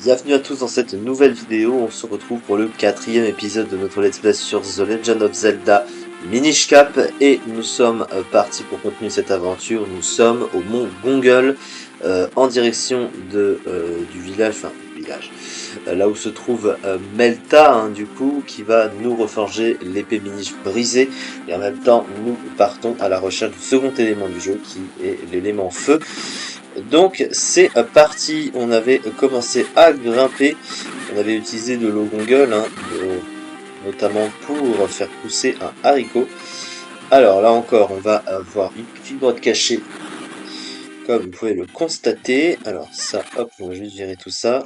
Bienvenue à tous dans cette nouvelle vidéo. On se retrouve pour le 4e épisode de notre Let's Play sur The Legend of Zelda Minish Cap et nous sommes partis pour continuer cette aventure. Nous sommes au mont Gongol en direction du village, là où se trouve Melta, hein, du coup, qui va nous reforger l'épée Minish brisée. Et en même temps, nous partons à la recherche du second élément du jeu qui est l'élément feu. Donc c'est parti, on avait commencé à grimper, on avait utilisé de l'eau gongole, hein, notamment pour faire pousser un haricot. Alors là encore, on va avoir une petite grotte cachée, comme vous pouvez le constater. Alors ça, hop, on va juste virer tout ça.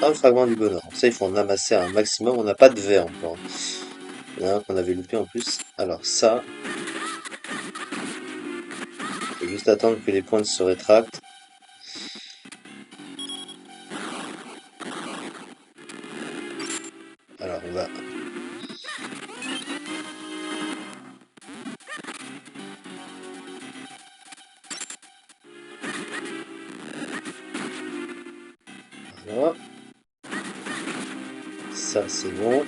Un fragment du bonheur. Ça, il faut en amasser un maximum, on n'a pas de verre encore. Il y en a un qu'on avait loupé en plus. Alors ça, faut juste attendre que les pointes se rétractent. Alors on va... Voilà. Ça c'est bon.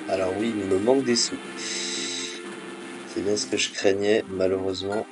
Alors oui, il me manque des sous. C'est bien ce que je craignais, malheureusement.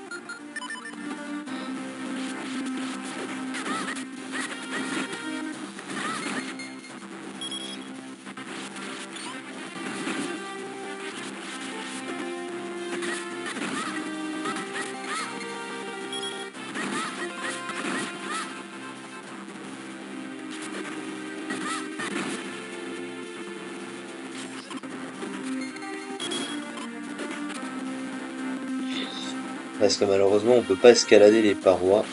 Parce que malheureusement, on peut pas escalader les parois.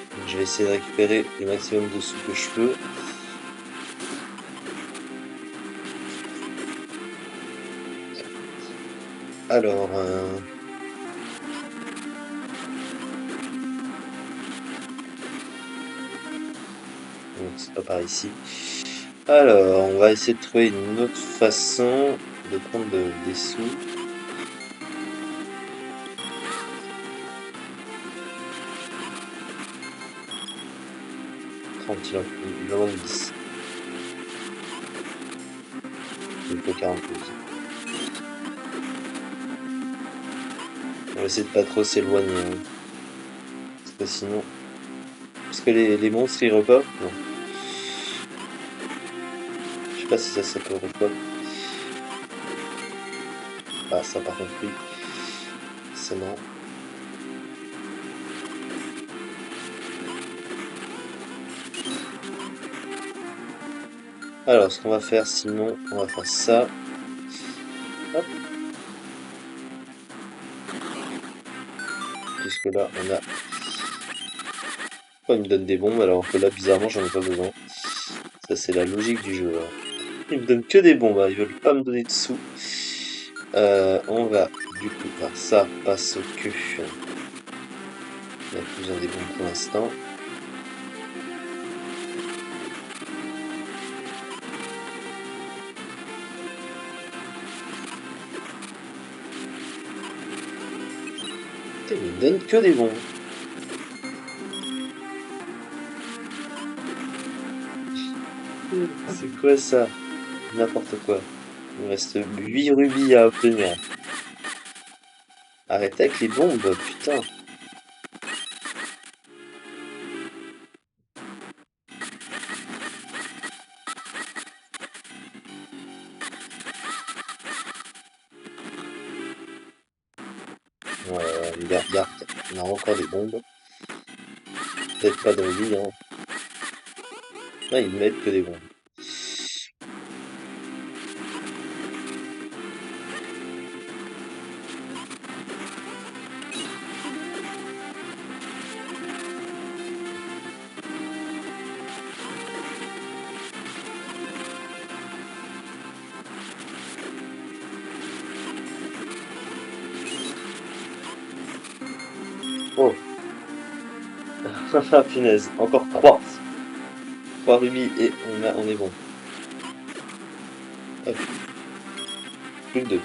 Donc, je vais essayer de récupérer le maximum de sous que je peux. Alors, donc c'est pas par ici. Alors, on va essayer de trouver une autre façon de prendre des sous. Il en manque 10. Il faut 42. On va essayer de pas trop s'éloigner, hein. Parce que sinon... Parce que les monstres, ils repopent? Non. Je sais pas si ça peut repop. Ah, ça par contre, oui. C'est non. Alors, ce qu'on va faire, sinon, on va faire ça. Hop. Puisque là, on a... Pourquoi il me donne des bombes alors que là, bizarrement, j'en ai pas besoin. Ça, c'est la logique du jeu, hein. Ils me donnent que des bombes, hein. Ils veulent pas me donner de sous. On va, du coup, faire ça parce que... On a plus besoin des bombes pour l'instant. Putain, ils me donnent que des bombes. C'est quoi ça? N'importe quoi. Il me reste 8 rubis à obtenir. Arrêtez avec les bombes, putain. Regarde, on a encore des bombes. Peut-être pas de rubis, hein. Non, ils mettent que des bombes. Ah punaise, encore 3. 3 rubis et on est bon. Hop, plus que 2.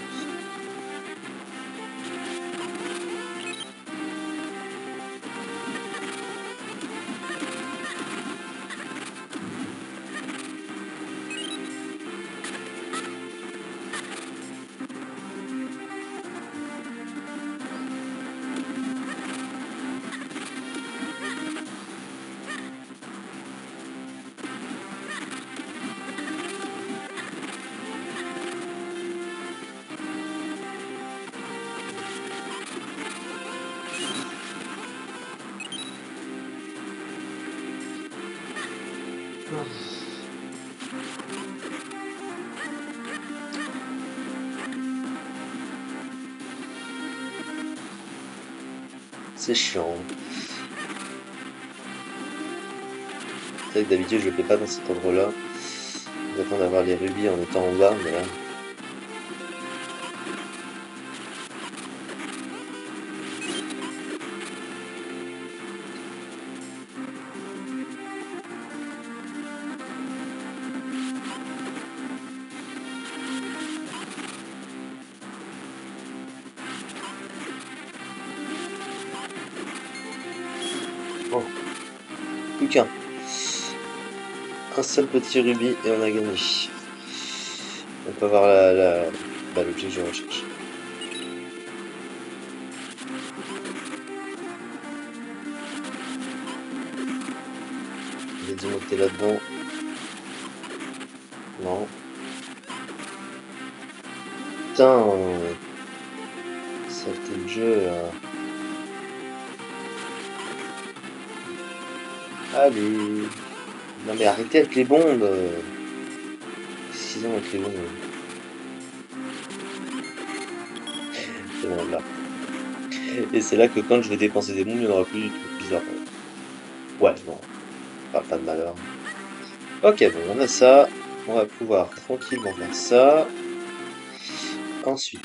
C'est chiant. C'est vrai que d'habitude je le fais pas dans cet endroit-là. J'attends d'avoir les rubis en étant en bas, mais là. Oh, plus qu'un. Un seul petit rubis et on a gagné. On peut avoir l'objet que je recherche. J'ai dû monter là-dedans. Non. Putain, saleté de jeu là. Allez. Non mais arrêtez avec les bombes. 6 ans avec les bombes. C'est bon là. Et c'est là que quand je vais dépenser des bombes, il n'y en aura plus du tout. Bizarre. Ouais, bon. Pas de malheur. Ok, bon, on a ça. On va pouvoir tranquillement faire ça. Ensuite.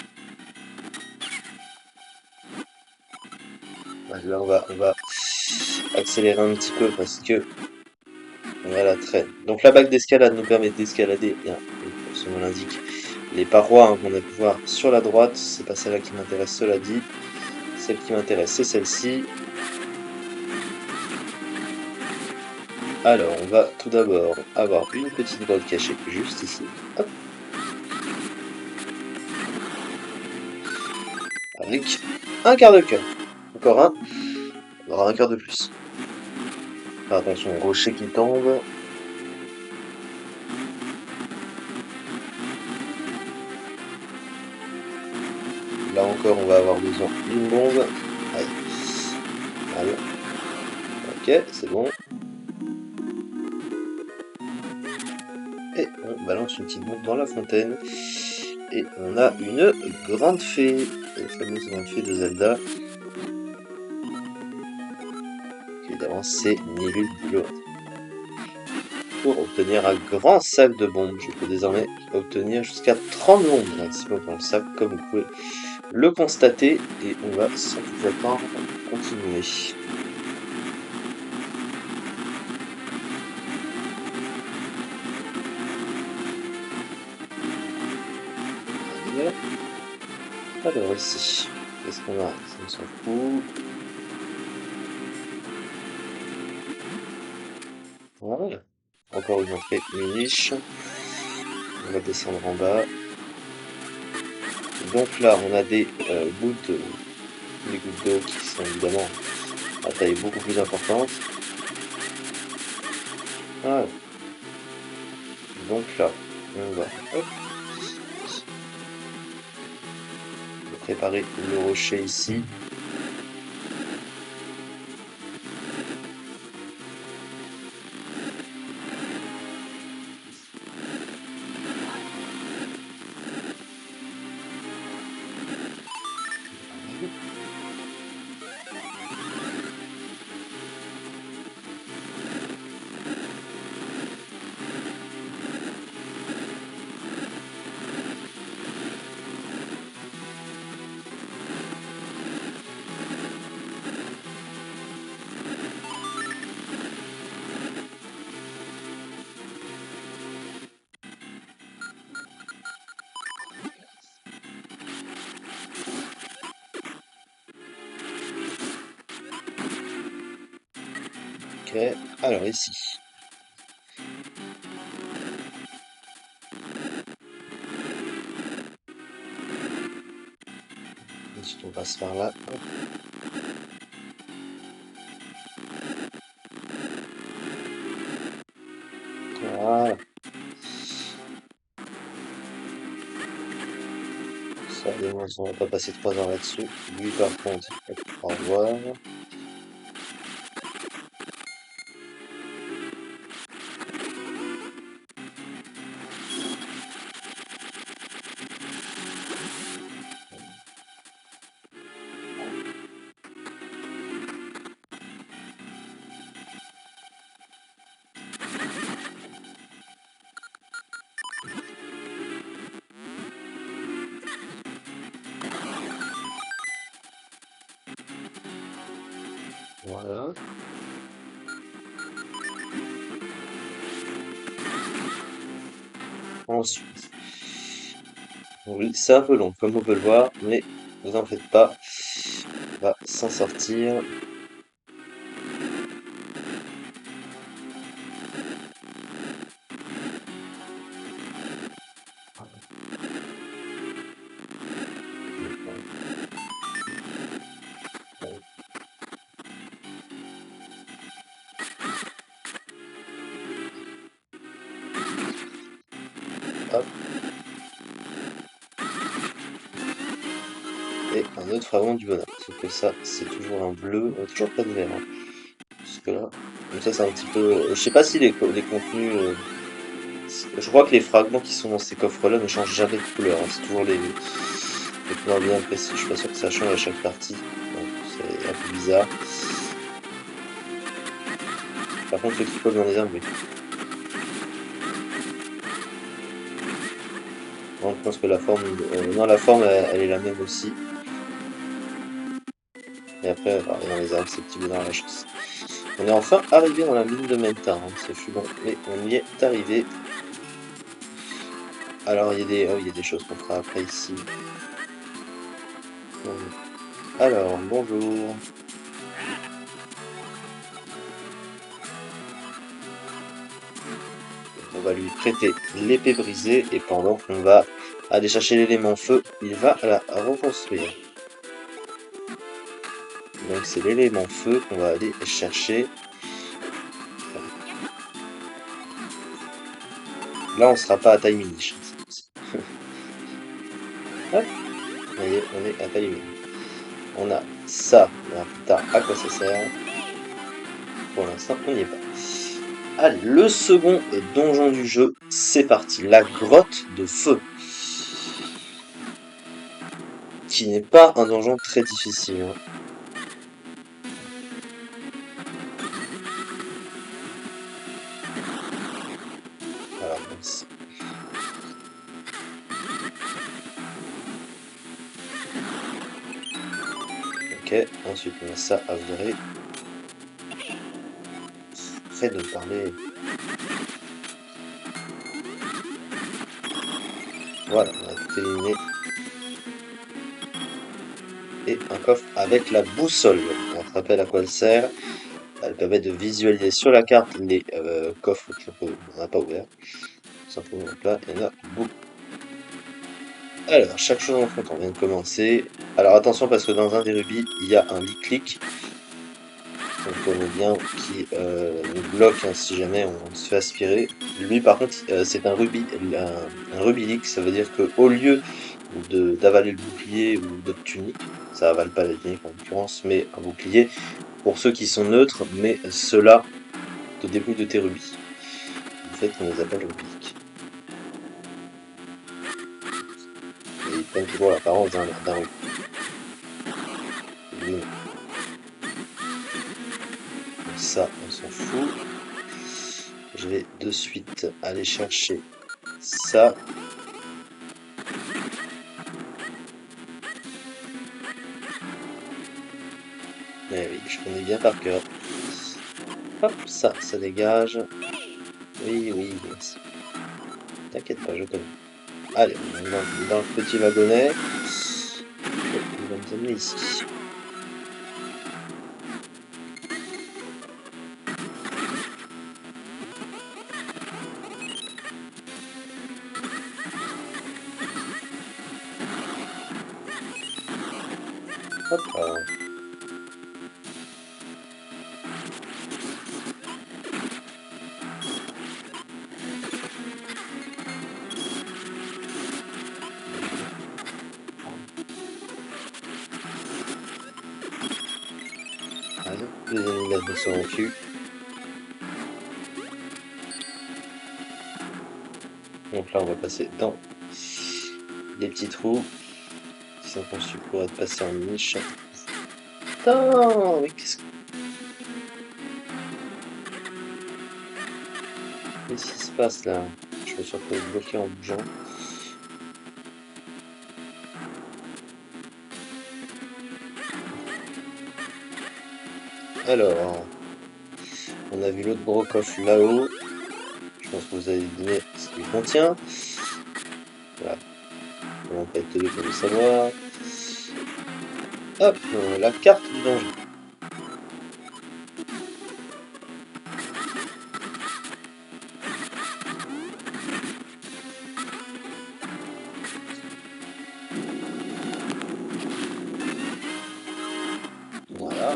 Là, on va accélérer un petit peu parce que voilà, très. Donc la bague d'escalade nous permet d'escalader, bien, comme son nom l'indique, les parois qu'on a pu voir sur la droite. C'est pas celle-là qui m'intéresse, cela dit. Celle qui m'intéresse, c'est celle-ci. Alors, on va tout d'abord avoir une petite grotte cachée juste ici. Hop. Avec un quart de cœur. Encore un. On aura un quart de plus. Faire attention au rocher qui tombe. Là encore, on va avoir besoin d'une bombe. Aïe. Allez. Ok, c'est bon. Et on balance une petite bombe dans la fontaine. Et on a une grande fée. La fameuse grande fée de Zelda. Évidemment, c'est ni l'une ni l'autre. Pour obtenir un grand sac de bombes, je peux désormais obtenir jusqu'à 30 bombes maximum dans le sac, comme vous pouvez le constater. Et on va sans plus attendre continuer. Alors ici, qu'est-ce qu'on a? Ça me s'en fout. Voilà. Encore une entrée, une niche. On va descendre en bas. Donc là, on a des gouttes, des gouttes d'eau qui sont évidemment à taille beaucoup plus importante. Voilà. Donc là, on va hop, préparer le rocher ici. Ok, alors ici. Ensuite, on passe par là. Hop. Voilà. Ça, on va pas passer 3 heures là-dessus. Lui, par contre, hop, au revoir. Voilà. Ensuite, oui, c'est un peu long, comme on peut le voir, mais vous en faites pas, on va s'en sortir. Hop. Et un autre fragment du bonheur. Sauf que ça, c'est toujours un bleu, toujours pas de vert. Hein. Parce que là, comme ça, c'est un petit peu. Je sais pas si les contenus. Je crois que les fragments qui sont dans ces coffres-là ne changent jamais de couleur. Hein. C'est toujours les couleurs bien précises. Je suis pas sûr que ça change à chaque partie. Donc, c'est un peu bizarre. Par contre, ceux qui collent dans les arbres, oui. Non, je pense que la forme. Non, la forme, elle est la même aussi. Et après, bah, dans les arbres, c'est petit bonheur à la chance. On est enfin arrivé dans la mine de Menta. Hein. C'est fou, bon, mais on y est arrivé. Alors, il y a des choses qu'on fera après ici. Alors, bonjour. On va lui prêter l'épée brisée et pendant qu'on va aller chercher l'élément feu, il va la reconstruire. Donc c'est l'élément feu qu'on va aller chercher. Là, on sera pas à taille mini. Hop, vous voyez, on est à taille mini. On a ça, on verra plus tard à quoi ça sert. Pour l'instant, on n'y est pas. Allez, le second donjon du jeu, c'est parti. La grotte de feu. Qui n'est pas un donjon très difficile. Hein. Alors, ici. Ok, ensuite on a ça à virer. Près de parler. Voilà, on a tout éliminé. Et un coffre avec la boussole. On se rappelle à quoi elle sert. Elle permet de visualiser sur la carte les coffres qu'on n'a pas ouverts. Tout simplement, donc là, il y en a beaucoup. Alors, chaque chose en front, on vient de commencer. Alors attention parce que dans un des rubis, il y a un clic. On connaît bien qui nous bloque hein, si jamais on se fait aspirer. Lui par contre c'est un rubis, un rubis leak, ça veut dire que au lieu d'avaler le bouclier ou d'autres tuniques, ça avale pas la tunique en l'occurrence, mais un bouclier pour ceux qui sont neutres, mais ceux-là te débrouillent de tes rubis. Du fait qu'on les appelle rubis leak. Et ils prennent toujours l'apparence d'un rubis. Donc ça on s'en fout. Je vais de suite aller chercher ça. Eh oui, je connais bien par cœur. Hop, ça dégage. Oui, oui, merci. T'inquiète pas, je connais. Allez, on est dans le petit wagonnet. Il va nous amener ici. Hop là. Allez, les ennemis là sont en cul. Donc là, on va passer dans des petits trous qui sont conçus pour être passés en niche. Putain, mais qu'est-ce qui se passe là? Je me suis retrouvé bloqué en bougeant. Alors, on a vu l'autre brocoff là-haut. Je pense que vous avez deviné ce qu'il contient. Voilà. On va pas être deux pour le savoir. Hop, la carte du danger. Voilà.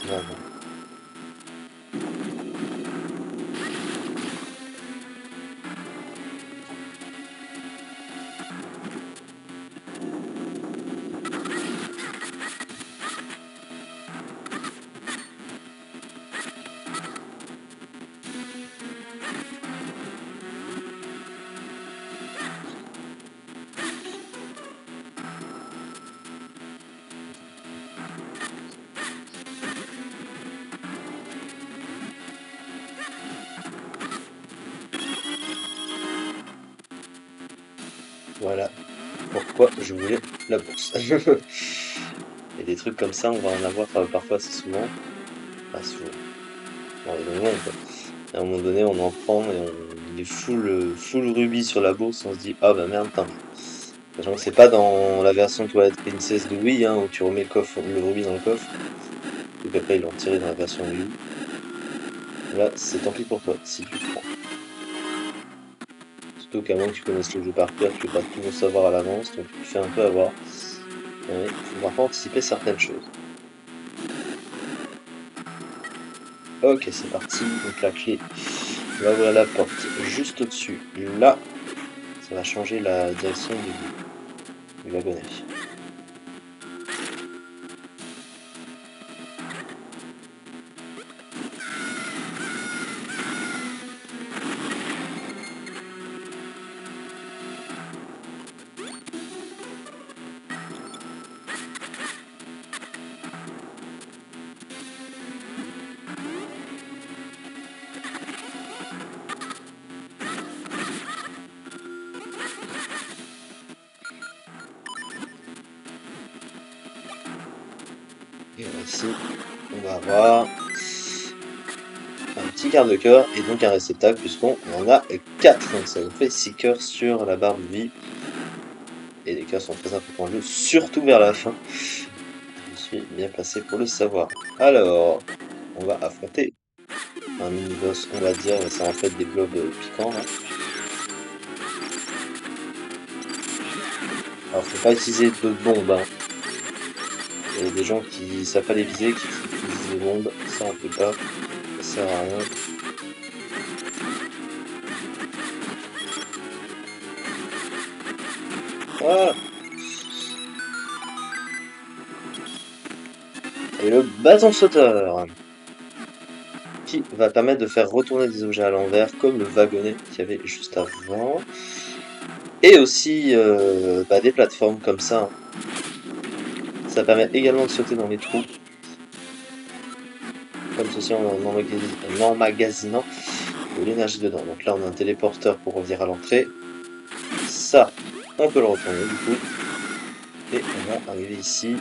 Voilà. Voilà pourquoi je voulais la bourse. Et des trucs comme ça, on va en avoir parfois assez souvent. Pas souvent. Bon, évidemment, quoi. À un moment donné, on en prend et on est full rubis sur la bourse. On se dit, ah bah merde, putain. Sachant que c'est pas dans la version Twilight Princess de Wii, hein, où tu remets le rubis dans le coffre. Donc après, ils l'ont retiré dans la version Wii. Là, c'est tant pis pour toi, si tu le prends. Surtout qu'à moins que tu connaisses le jeu par cœur, tu peux pas tout savoir à l'avance, donc tu te fais un peu avoir. Il faut parfois anticiper certaines choses. Ok, c'est parti. Donc la clé, on va ouvrir la porte juste au-dessus. Là, ça va changer la direction du wagonnet. Et ici, on va avoir un petit quart de cœur et donc un réceptacle puisqu'on en a 4. Donc ça nous fait 6 cœurs sur la barre de vie. Et les cœurs sont très importants en jeu, surtout vers la fin. Je suis bien placé pour le savoir. Alors, on va affronter un mini-boss, on va dire, c'est en fait des blobs piquants là. Alors faut pas utiliser de bombes, hein. Il y a des gens qui savent pas les viser, qui utilisent des bombes, ça on peut pas, ça sert à rien. Voilà. Et le bâton sauteur, qui va permettre de faire retourner des objets à l'envers, comme le wagonnet qu'il y avait juste avant. Et aussi des plateformes comme ça. Ça permet également de sauter dans les trous. Comme ceci en emmagasinant de l'énergie dedans. Donc là on a un téléporteur pour revenir à l'entrée. Ça, on peut le retourner du coup. Et on va arriver ici.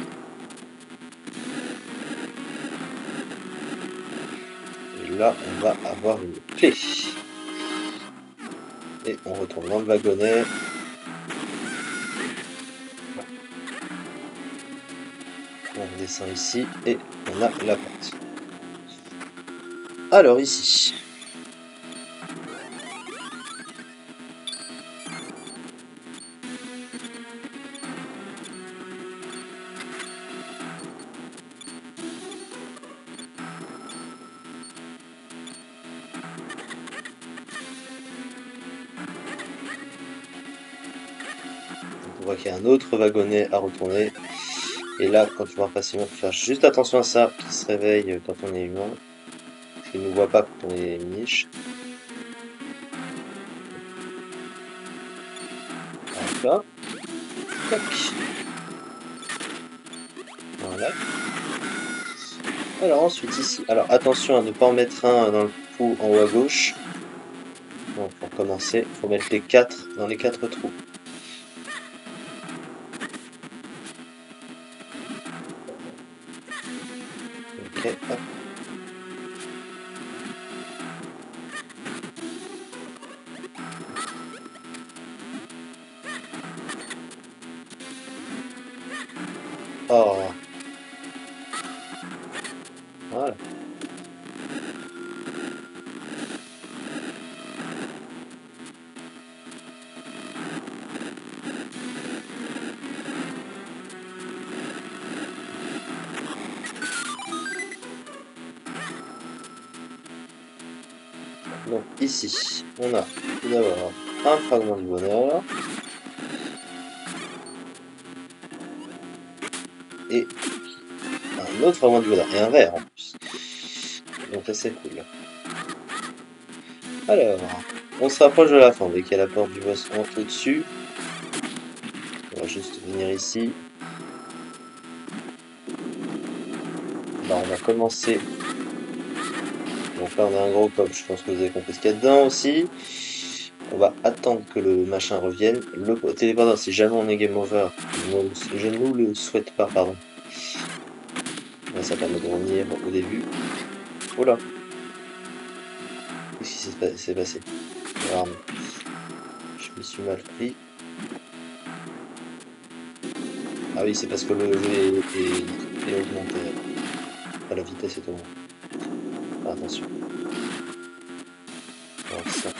Et là on va avoir une clé. Et on retourne dans le wagonnet. On descend ici et on a la porte. Alors ici. On voit qu'il y a un autre wagonnet à retourner. Et là, quand tu vois facilement, faut faire juste attention à ça, qu'il se réveille quand on est humain. Parce qu'il ne nous voit pas quand on est niche. Voilà. Tac. Voilà. Alors ensuite ici. Alors attention à ne pas en mettre un dans le trou en haut à gauche. Donc pour commencer, il faut mettre les 4 dans les 4 trous. Ok, hop. Oh. Voilà. Donc ici, on a tout d'abord un fragment du bonheur. Et un autre fragment du bonheur. Et un verre en plus. Donc ça c'est cool. Alors, on se rapproche de la fin. Dès qu'il y a la porte du boss en tout dessus. On va juste venir ici. Bah, on va commencer. Donc là on a un gros coffre, je pense que vous avez compris ce qu'il y a dedans aussi. On va attendre que le machin revienne. Le téléporteur, si jamais on est game over, je ne nous le souhaite pas, pardon. Là, ça permet de revenir au début. Oh là! Qu'est-ce qui s'est passé? Alors, je me suis mal pris. Ah oui, c'est parce que le jeu est augmenté. Enfin, la vitesse est augmentée. Ah, attention. Alors, ça.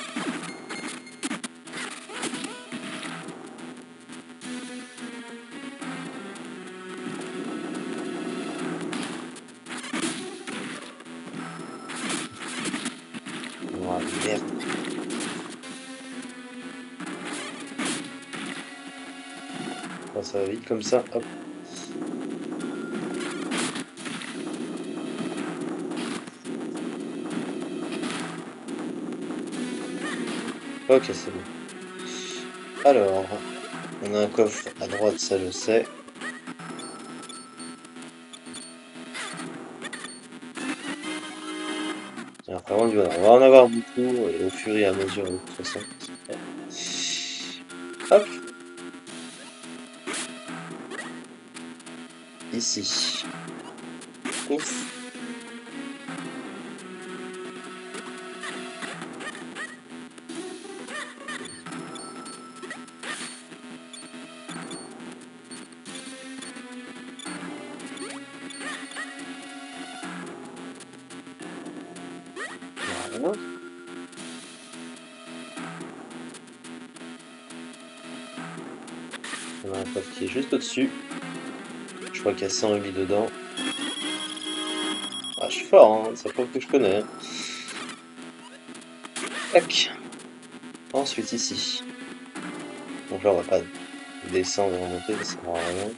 Oh, merde. Oh, ça va vite comme ça. Hop. Ok, c'est bon. Alors, on a un coffre à droite, ça je sais. Alors, vraiment, on va en avoir beaucoup, et au fur et à mesure, de toute façon. Hop. Ici. Ouf. Voilà. On a un coffre qui est juste au-dessus. Je crois qu'il y a 100 rubis dedans. Ah, je suis fort, hein, ça prouve que je connais. Hein. Tac. Ensuite, ici. Donc là, on va pas descendre et remonter, ça sert à rien.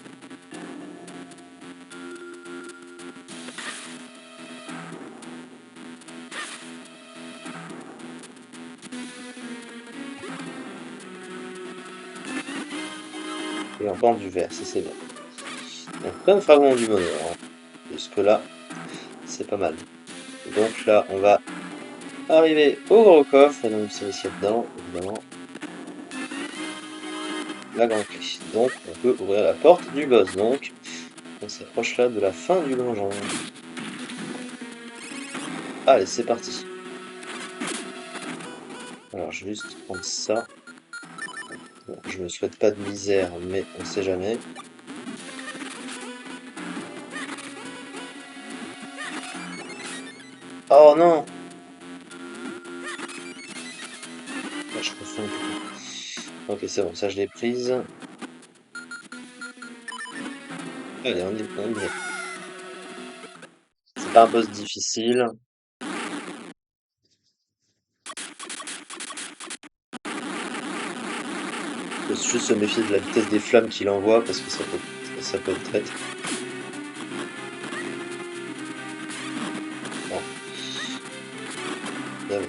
Et on prend du vert, ça c'est bien. Donc plein de fragments du bonheur. Hein. Jusque là, c'est pas mal. Donc là, on va arriver au gros coffre, et donc c'est ici dedans, évidemment. La grande clé. Donc on peut ouvrir la porte du boss. Donc on s'approche là de la fin du donjon. Allez, c'est parti. Alors je vais juste prendre ça. Bon, je me souhaite pas de misère, mais on sait jamais. Oh non! fond plutôt. Ok, c'est bon, ça je l'ai prise. Allez, on y est. C'est pas un boss difficile. Faut juste se méfier de la vitesse des flammes qu'il envoie parce que ça peut être très... Bon, bien.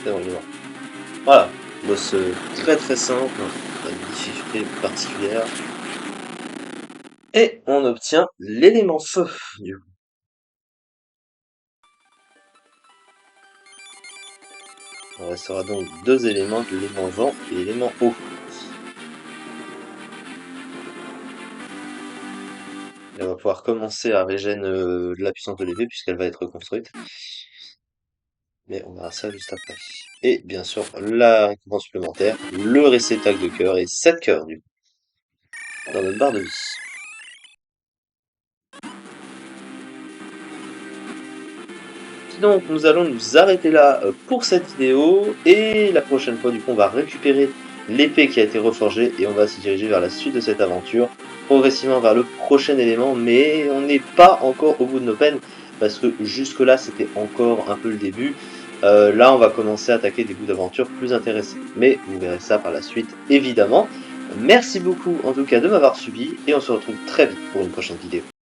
C'est bon, il est mort. Voilà, boss très très simple, pas de difficulté particulière. Et on obtient l'élément feu, du coup. Il restera donc deux éléments, l'élément vent et l'élément eau. Et on va pouvoir commencer à régénérer de la puissance de l'épée puisqu'elle va être construite. Mais on verra ça juste après. Et bien sûr, la récompense supplémentaire, le réceptacle de cœur et 7 cœurs du coup, dans notre barre de vie. Donc nous allons nous arrêter là pour cette vidéo et la prochaine fois du coup on va récupérer l'épée qui a été reforgée et on va se diriger vers la suite de cette aventure, progressivement vers le prochain élément, mais on n'est pas encore au bout de nos peines parce que jusque là c'était encore un peu le début. Là on va commencer à attaquer des bouts d'aventure plus intéressants, mais vous verrez ça par la suite évidemment. Merci beaucoup en tout cas de m'avoir suivi et on se retrouve très vite pour une prochaine vidéo.